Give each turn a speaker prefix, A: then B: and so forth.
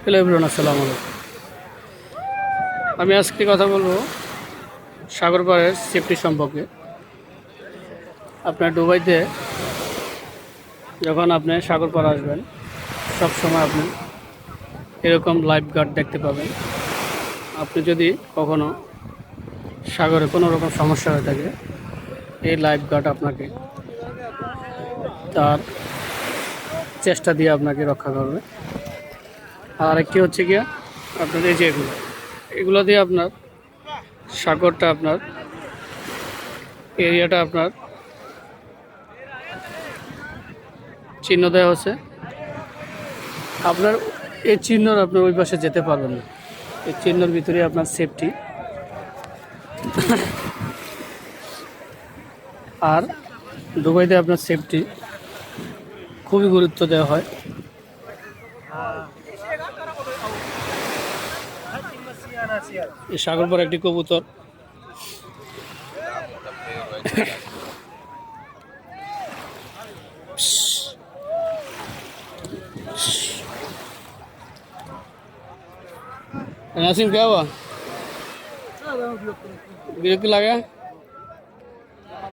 A: Hello everyone, আসসালামু আলাইকুম। আমি আজকে কথা বলবো সাগর পাড়ের সেফটি সম্পর্কে। আপনার দুবাইতে যখন আপনি সাগর পাড় আসবেন, সবসময় আপনি এরকম লাইফ গার্ড দেখতে পাবেন। আপনি যদি কখনো সাগরে কোনো রকম সমস্যা হয়ে থাকে, এই লাইফ গার্ড আপনাকে তার চেষ্টা দিয়ে আপনাকে রক্ষা করবে। আর একটি হচ্ছে গিয়া আপনার এই যে এগুলো দিয়ে আপনার সাগরটা আপনার এরিয়াটা আপনার চিহ্ন দেওয়া হচ্ছে। আপনার এই চিহ্নর আপনার ওই পাশে যেতে পারবেন না। এই চিহ্নর ভিতরে আপনার সেফটি। আর দুবাইতে আপনার সেফটি খুবই গুরুত্ব দেওয়া হয়। এই সাগর পাড়ে একটি কবুতর नासिम क्या हुआ? বিরক্তি লাগে?